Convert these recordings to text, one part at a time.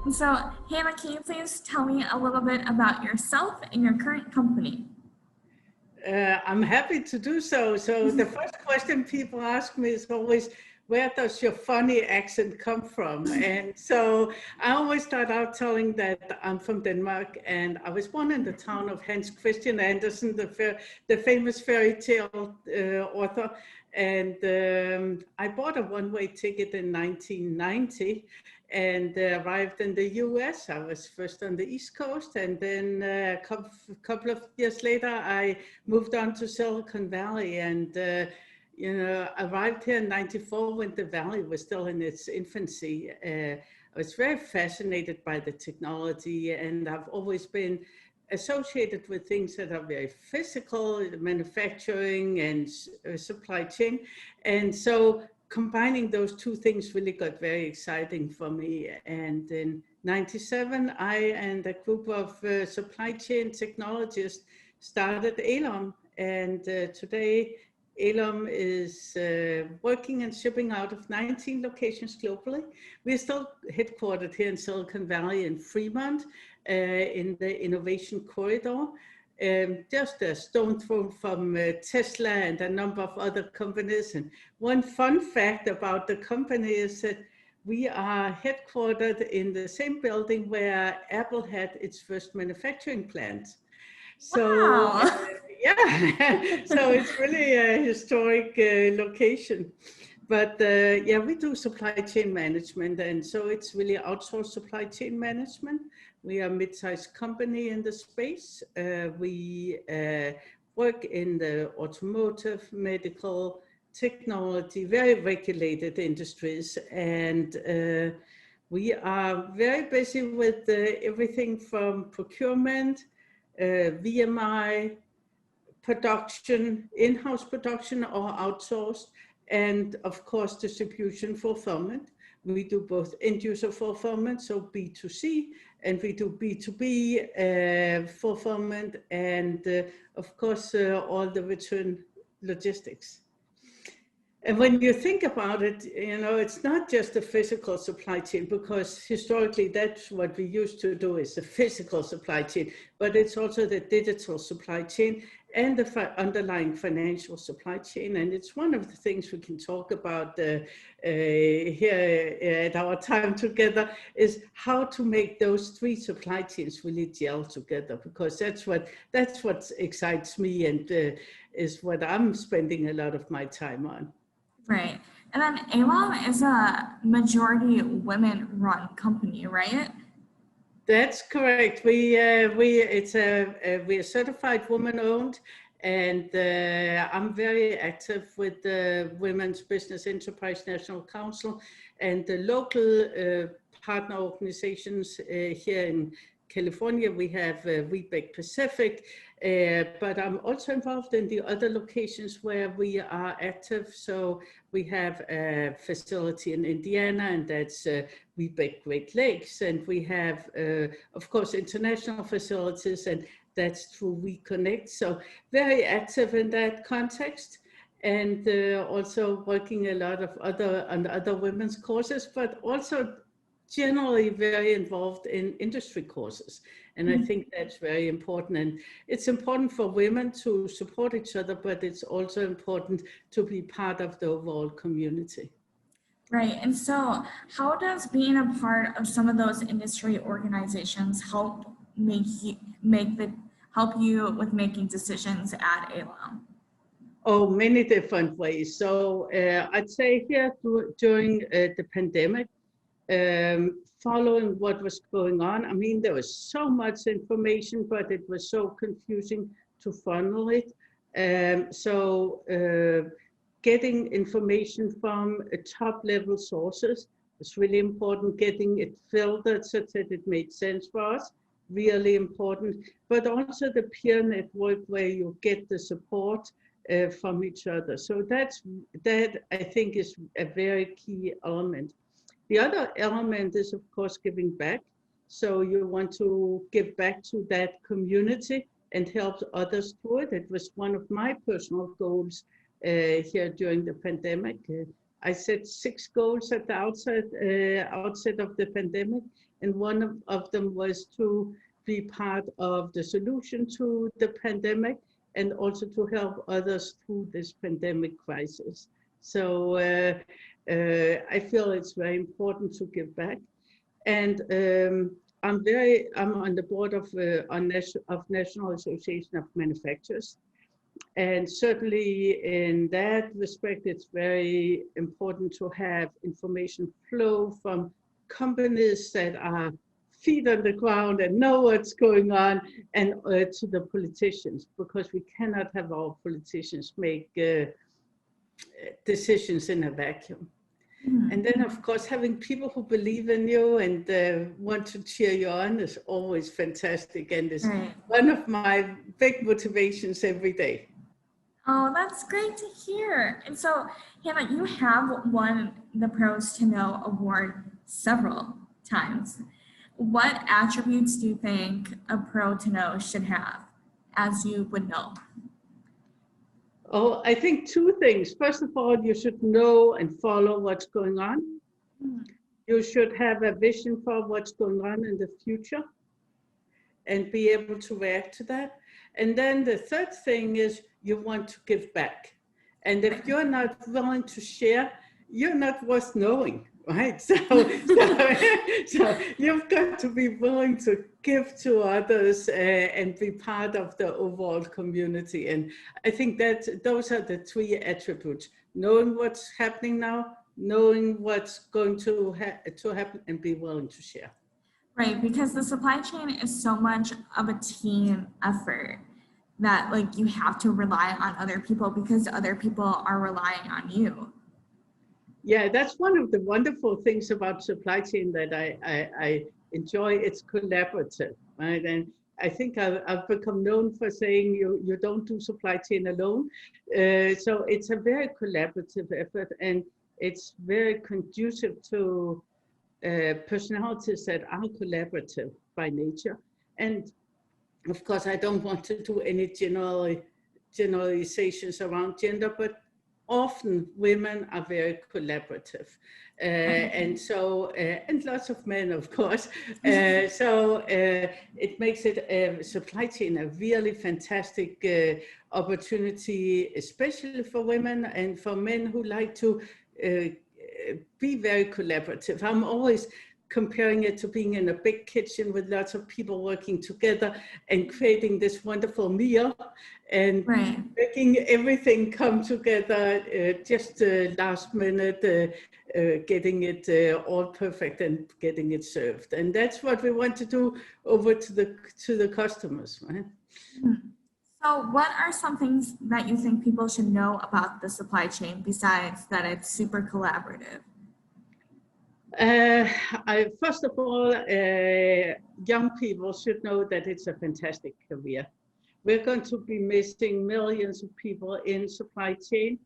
And so, Hannah, can you please tell me a little bit about yourself and your current company? I'm happy to do so. So the first question people ask me is always, where does your funny accent come from? And so I always start out telling that I'm from Denmark, and I was born in the town of Hans Christian Andersen, the famous fairy tale author. And I bought a one-way ticket in 1990 and arrived in the US. I was first on the East Coast, and then a couple of years later, I moved on to Silicon Valley and arrived here in '94 when the Valley was still in its infancy. I was very fascinated by the technology, and I've always been associated with things that are very physical, manufacturing and supply chain. And so combining those two things really got very exciting for me. And in '97, I and a group of supply chain technologists started ALOM. And today, ALOM is working and shipping out of 19 locations globally. We're still headquartered here in Silicon Valley in Fremont, in the innovation corridor. Just a stone throw from Tesla and a number of other companies. And one fun fact about the company is that we are headquartered in the same building where Apple had its first manufacturing plant. So wow. yeah, so it's really a historic location. But yeah, we do supply chain management, and so it's really outsourced supply chain management. We are a mid-sized company in the space. We work in the automotive, medical, technology, very regulated industries. And we are very busy with everything from procurement, VMI, production, in-house production or outsourced, and of course, distribution fulfillment. We do both end-user fulfillment, so B2C, and we do B2B fulfillment, and of course, all the return logistics. And when you think about it, it's not just the physical supply chain, because historically that's what we used to do, is the physical supply chain, but it's also the digital supply chain and the underlying financial supply chain. And it's one of the things we can talk about here at our time together, is how to make those three supply chains really gel together, because that's what excites me and is what I'm spending a lot of my time on. Right. And then ALOM is a majority women-run company, right? That's correct. We're certified woman-owned, and I'm very active with the Women's Business Enterprise National Council and the local partner organizations here in California. We have Webeck Pacific, but I'm also involved in the other locations where we are active. So we have a facility in Indiana, and that's Webeck Great Lakes. And we have, of course, international facilities, and that's through WeConnect. So very active in that context. And also working a lot of other women's courses, but also generally very involved in industry courses. And I think that's very important. And it's important for women to support each other, but it's also important to be part of the overall community. Right. And so how does being a part of some of those industry organizations help help you with making decisions at ALOM? Oh, many different ways. So I'd say here during the pandemic, following what was going on, I mean, there was so much information, but it was so confusing to funnel it. So getting information from top level sources was really important. Getting it filtered so that it made sense for us, really important. But also the peer network where you get the support from each other. So that I think is a very key element. The other element is, of course, giving back. So you want to give back to that community and help others through it. It was one of my personal goals here during the pandemic. I set 6 goals at the outset of the pandemic, and one of them was to be part of the solution to the pandemic and also to help others through this pandemic crisis. So I feel it's very important to give back. And I'm on the board of National Association of Manufacturers. And certainly in that respect, it's very important to have information flow from companies that are feet on the ground and know what's going on, and to the politicians, because we cannot have our politicians make decisions in a vacuum. And then, of course, having people who believe in you and want to cheer you on is always fantastic, and is one of my big motivations every day. Oh, that's great to hear. And so, Hannah, you have won the Pros to Know award several times. What attributes do you think a pro to know should have, as you would know? Oh, I think two things. First of all, you should know and follow what's going on. You should have a vision for what's going on in the future and be able to react to that. And then the third thing is you want to give back. And if you're not willing to share, you're not worth knowing, right? So you've got to be willing to give to others and be part of the overall community. And I think that those are the three attributes: knowing what's happening now, knowing what's going to happen, and be willing to share. Right, because the supply chain is so much of a team effort that like you have to rely on other people because other people are relying on you. Yeah, that's one of the wonderful things about supply chain that I enjoy. It's collaborative, right? And I think I've become known for saying you don't do supply chain alone. So it's a very collaborative effort, and it's very conducive to personalities that are collaborative by nature. And of course, I don't want to do any generalizations around gender, but often women are very collaborative. And so, and lots of men, of course. So it makes it supply chain a really fantastic opportunity, especially for women and for men who like to be very collaborative. I'm always comparing it to being in a big kitchen with lots of people working together and creating this wonderful meal and making everything come together just last minute, getting it all perfect and getting it served. And that's what we want to do over to the customers, right? So what are some things that you think people should know about the supply chain besides that it's super collaborative? First of all, young people should know that it's a fantastic career. We're going to be missing millions of people in supply chain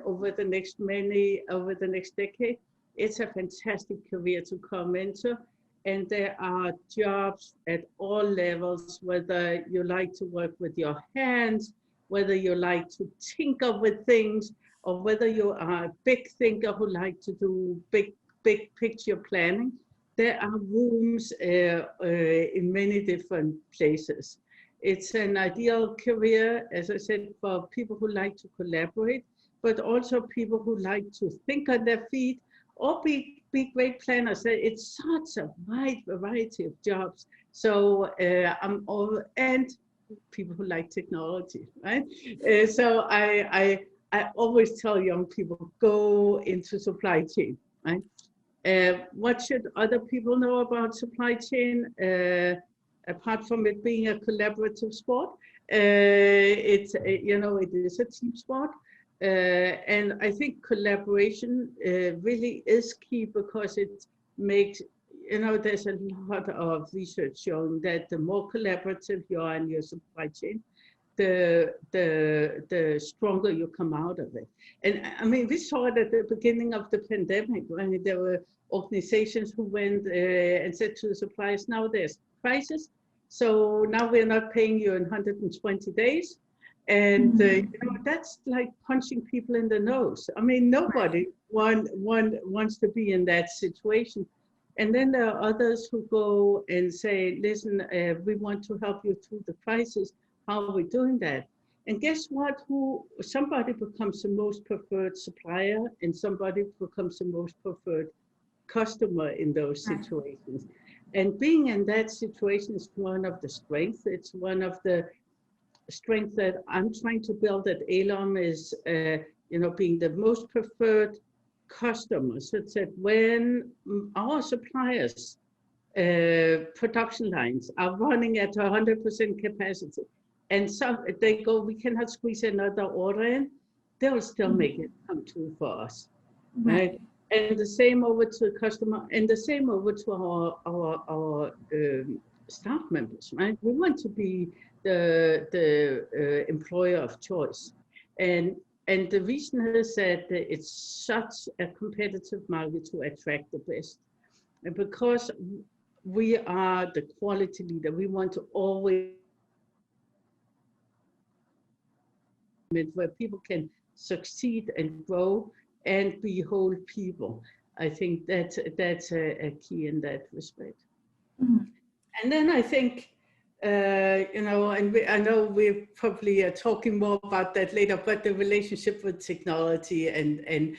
over the next decade. It's a fantastic career to come into, and there are jobs at all levels, whether you like to work with your hands, whether you like to tinker with things, or whether you are a big thinker who like to do big picture planning. There are rooms in many different places. It's an ideal career, as I said, for people who like to collaborate, but also people who like to think on their feet or be great planners. It's such a wide variety of jobs. So and people who like technology, right? So I always tell young people, go into supply chain, right? What should other people know about supply chain? Apart from it being a collaborative sport, it is a team sport. And I think collaboration really is key, because it makes, there's a lot of research showing that the more collaborative you are in your supply chain, the stronger you come out of it. And I mean, we saw it at the beginning of the pandemic, when there were organizations who went and said to the suppliers, now there's crisis, so now we're not paying you in 120 days. And that's like punching people in the nose. I mean, nobody wants to be in that situation. And then there are others who go and say, listen, we want to help you through the crisis. How are we doing that? And guess what? Somebody becomes the most preferred supplier and somebody becomes the most preferred customer in those situations. And being in that situation is one of the strengths. It's one of the strengths that I'm trying to build at ALOM is, being the most preferred customer. So it's that when our suppliers, production lines are running at 100% capacity, and some they go, we cannot squeeze another order in, they will still make it come true for us, right? And the same over to the customer, and the same over to our staff members, right? We want to be the employer of choice, and the reason is that it's such a competitive market to attract the best, and because we are the quality leader, we want to always where people can succeed and grow and be whole people. I think that's a key in that respect. Mm-hmm. And then I think, I know we probably are talking more about that later, but the relationship with technology and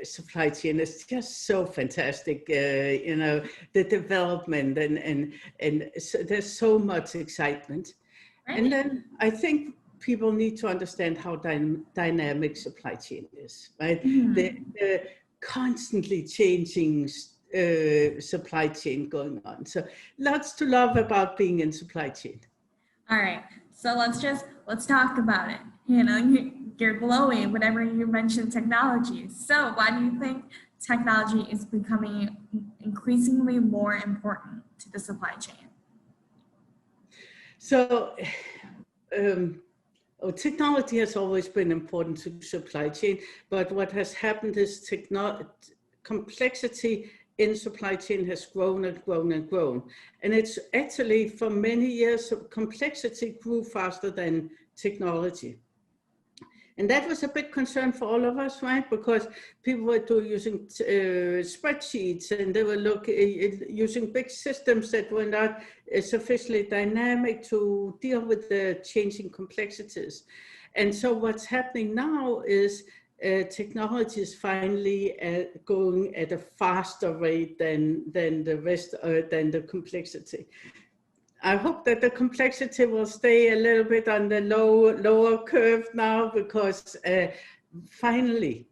supply chain is just so fantastic. The development and so there's so much excitement. Right. And then I think people need to understand how dynamic supply chain is, right? Mm-hmm. The constantly changing supply chain going on. So lots to love about being in supply chain. All right, so let's talk about it. You're glowing whenever you mention technology. So why do you think technology is becoming increasingly more important to the supply chain? So, technology has always been important to supply chain, but what has happened is complexity in supply chain has grown and grown and grown. And it's actually, for many years, complexity grew faster than technology. And that was a big concern for all of us, right? Because people were using spreadsheets, and they were using big systems that were not sufficiently dynamic to deal with the changing complexities. And so what's happening now is technology is finally going at a faster rate than the rest, than the complexity. I hope that the complexity will stay a little bit on the lower curve now, because finally,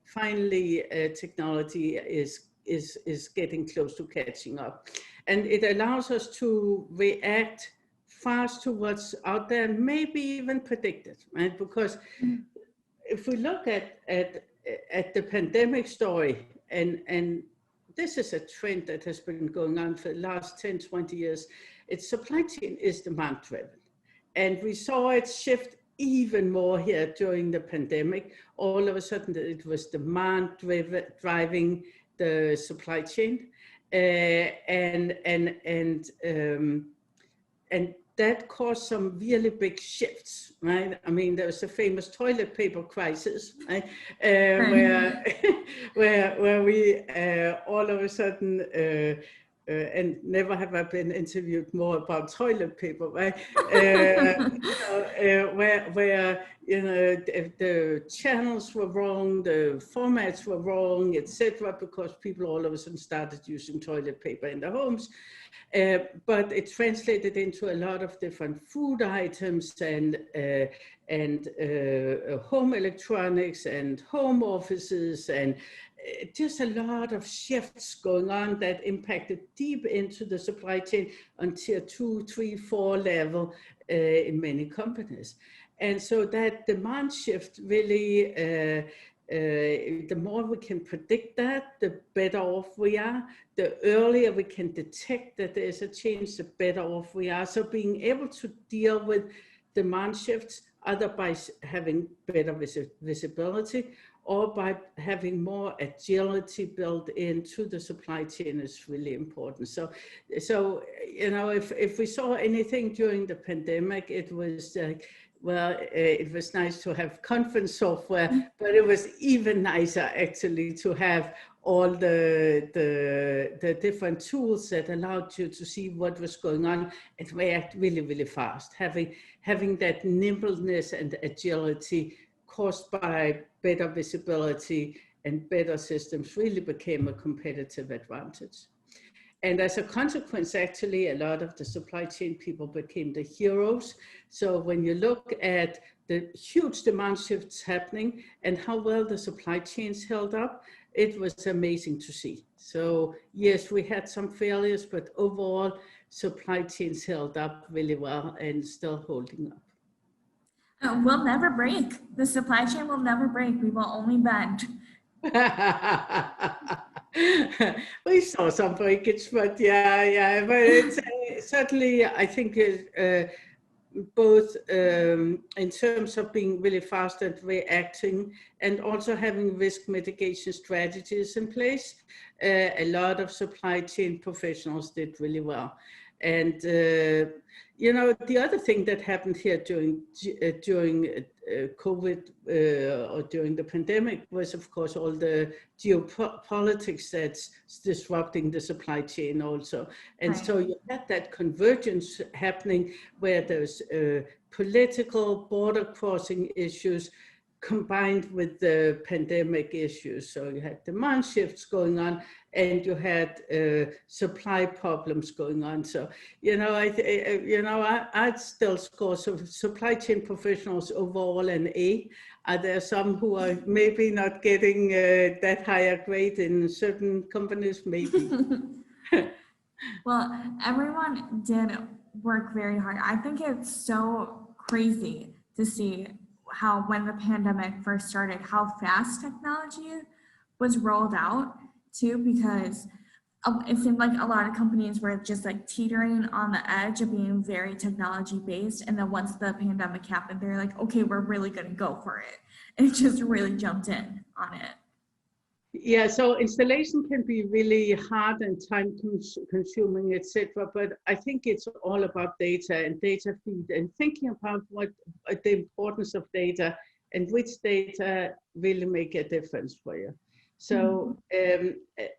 technology is getting close to catching up, and it allows us to react fast to what's out there, and maybe even predict it, right? Because if we look at the pandemic story, and this is a trend that has been going on for the last 10, 20 years, its supply chain is demand driven. And we saw it shift even more here during the pandemic. All of a sudden it was demand driving the supply chain. And that caused some really big shifts, right? I mean, there was a famous toilet paper crisis, right? Where we all of a sudden, and never have I been interviewed more about toilet paper, right? Where the channels were wrong, the formats were wrong, etc., because people all of a sudden started using toilet paper in their homes. But it translated into a lot of different food items and home electronics and home offices, and just a lot of shifts going on that impacted deep into the supply chain on tier 2, 3, 4 level in many companies. And so that demand shift really, the more we can predict that, the better off we are. The earlier we can detect that there's a change, the better off we are. So being able to deal with demand shifts, either by having better visibility or by having more agility built into the supply chain, is really important. So if we saw anything during the pandemic, it was well, it was nice to have conference software, but it was even nicer actually to have all the different tools that allowed you to see what was going on and react really, really fast. Having that nimbleness and agility caused by better visibility and better systems really became a competitive advantage. And as a consequence, actually, a lot of the supply chain people became the heroes. So when you look at the huge demand shifts happening and how well the supply chains held up, it was amazing to see. So yes, we had some failures, but overall, supply chains held up really well and still holding up. We'll never break. The supply chain will never break. We will only bend. We saw some breakage, but yeah, but it's certainly, I think, both in terms of being really fast at reacting and also having risk mitigation strategies in place. A lot of supply chain professionals did really well. And you know, the other thing that happened here during COVID or during the pandemic was, of course, all the geopolitics that's disrupting the supply chain also. And so you had that convergence happening where there's political border crossing issues combined with the pandemic issues. So you had demand shifts going on and you had supply problems going on. So, you know, I'd still score supply chain professionals overall an A. Are there some who are maybe not getting that higher grade in certain companies? Maybe. Well, everyone did work very hard. I think it's so crazy to see how when the pandemic first started, how fast technology was rolled out too, because it seemed like a lot of companies were just like teetering on the edge of being very technology based. And then once the pandemic happened, they're like, okay, we're really going to go for it. And it just really jumped in on it. Yeah, so installation can be really hard and time consuming, etc. But I think it's all about data and data feed and thinking about what the importance of data and which data really make a difference for you. So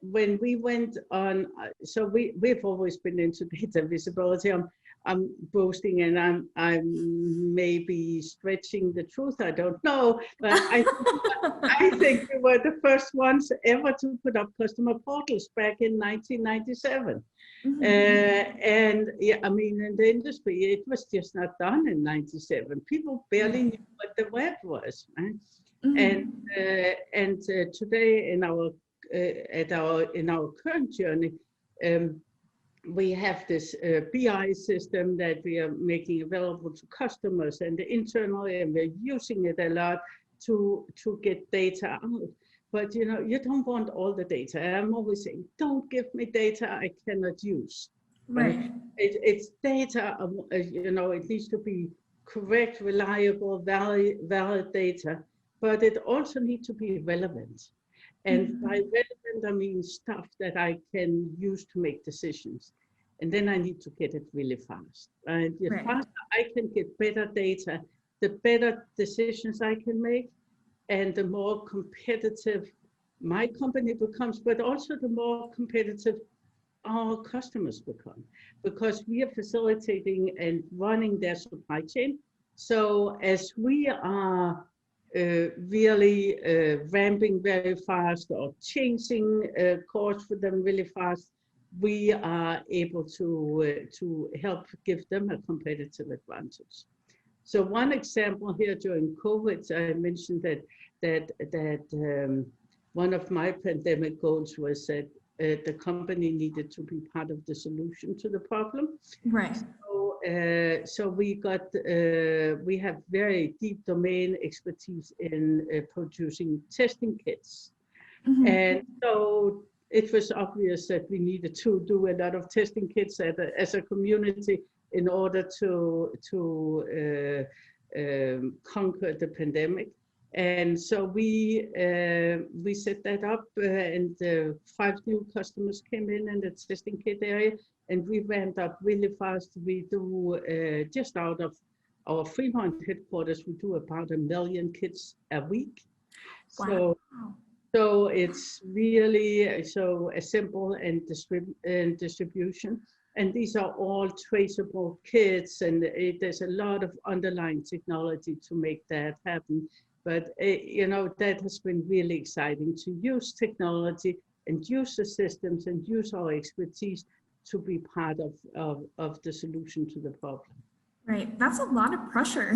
when we went on, so we've always been into data visibility. I'm boasting and I'm maybe stretching the truth. I don't know, but I think we were the first ones ever to put up customer portals back in 1997. And yeah, I mean, in the industry, it was just not done in 97. People barely knew what the web was, right? And today in our current journey, we have this BI system that we are making available to customers and internally, and we're using it a lot to get data out. But you know, you don't want all the data. I'm always saying, don't give me data I cannot use. Right? It's data. You know, it needs to be correct, reliable, valid data, but it also needs to be relevant. And by relevant, I mean stuff that I can use to make decisions. And then I need to get it really fast. And the faster I can get better data, the better decisions I can make, and the more competitive my company becomes, but also the more competitive our customers become, because we are facilitating and running their supply chain. So as we are really ramping very fast or changing course for them really fast, we are able to help give them a competitive advantage. So one example here during COVID, I mentioned that one of my pandemic goals was that the company needed to be part of the solution to the problem. Right. So we have very deep domain expertise in producing testing kits. And so it was obvious that we needed to do a lot of testing kits as a community in order to conquer the pandemic. And so we set that up, and 5 new customers came in the testing kit area, and we ramped up really fast. We do just out of our Fremont headquarters, we do about 1 million kids a week. Wow. So it's really so assemble and distribution. And these are all traceable kits, and there's a lot of underlying technology to make that happen. But you know, that has been really exciting to use technology and use the systems and use our expertise to be part of the solution to the problem. Right. That's a lot of pressure.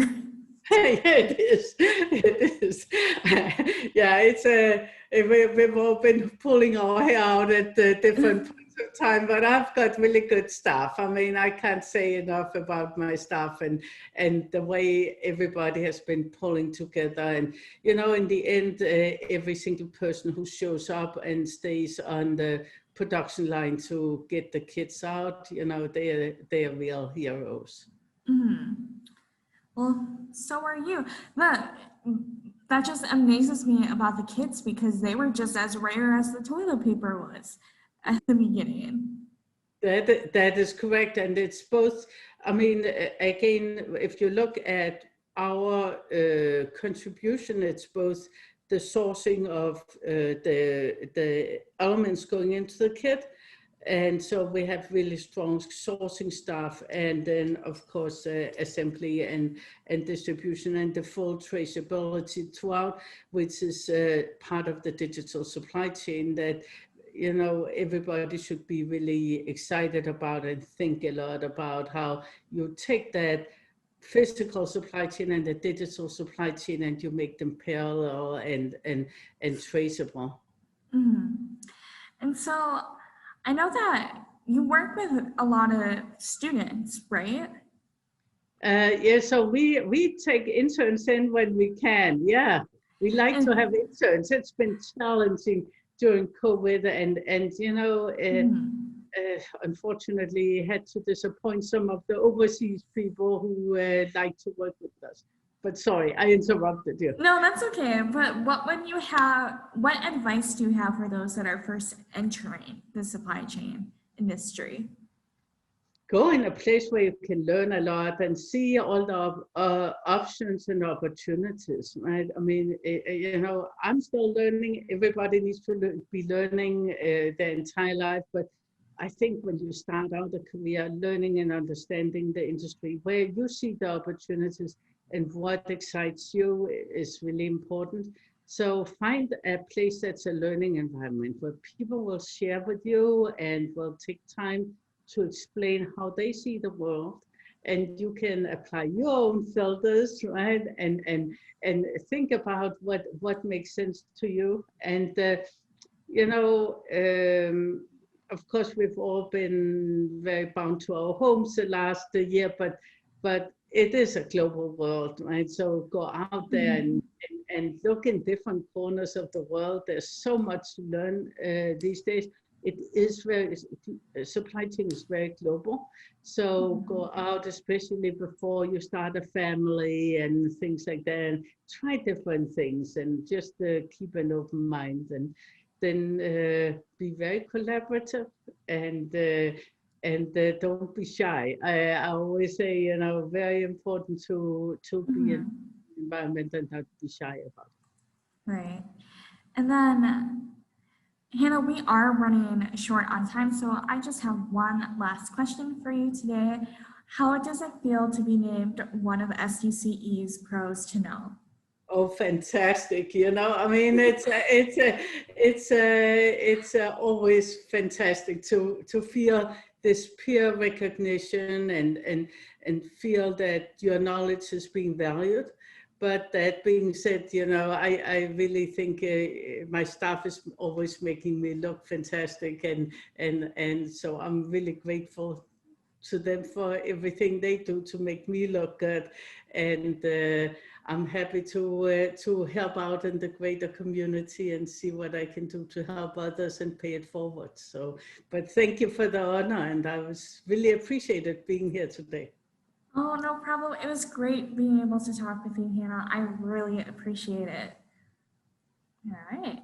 It is. It is. Yeah, it's we've all been pulling our hair out at different points of time, but I've got really good staff. I mean, I can't say enough about my staff and the way everybody has been pulling together. And you know, in the end, every single person who shows up and stays on the production line to get the kids out, you know, they are real heroes. Mm-hmm. Well, so are you. But that just amazes me about the kids because they were just as rare as the toilet paper was at the beginning. That is correct. And it's both, I mean, again, if you look at our contribution, it's both the sourcing of the elements going into the kit. And so we have really strong sourcing staff, and then of course assembly and distribution and the full traceability throughout, which is part of the digital supply chain that, you know, everybody should be really excited about and think a lot about how you take that physical supply chain and the digital supply chain and you make them parallel and traceable. Mm-hmm. And so I know that you work with a lot of students, right? Yeah, so we take interns in when we can. Yeah, we like to have interns. It's been challenging during COVID, and you know, unfortunately, had to disappoint some of the overseas people who like to work with us. But sorry, I interrupted you. No, that's okay. But what advice do you have for those that are first entering the supply chain industry? Go in a place where you can learn a lot and see all the options and opportunities, right? I mean, you know, I'm still learning. Everybody needs to be learning their entire life. But I think when you start out a career, learning and understanding the industry, where you see the opportunities and what excites you is really important. So find a place that's a learning environment where people will share with you and will take time to explain how they see the world, and you can apply your own filters, right? And think about what makes sense to you. And you know, of course, we've all been very bound to our homes the last year, but it is a global world, right? So go out there and look in different corners of the world. There's so much to learn these days. It is supply chain is very global. So go out, especially before you start a family and things like that, and try different things and just keep an open mind, and then be very collaborative and don't be shy. I always say, you know, very important to be in an environment and not be shy about it. Right. And then, Hannah, we are running short on time, so I just have one last question for you today. How does it feel to be named one of SDCE's pros to know? Oh, fantastic! You know, I mean, it's always fantastic to feel this peer recognition and feel that your knowledge is being valued. But that being said, you know, I really think my staff is always making me look fantastic, and so I'm really grateful to them for everything they do to make me look good, and I'm happy to help out in the greater community and see what I can do to help others and pay it forward. So, but thank you for the honor, and I was really appreciated being here today. Oh, no problem. It was great being able to talk with you, Hannah. I really appreciate it. All right.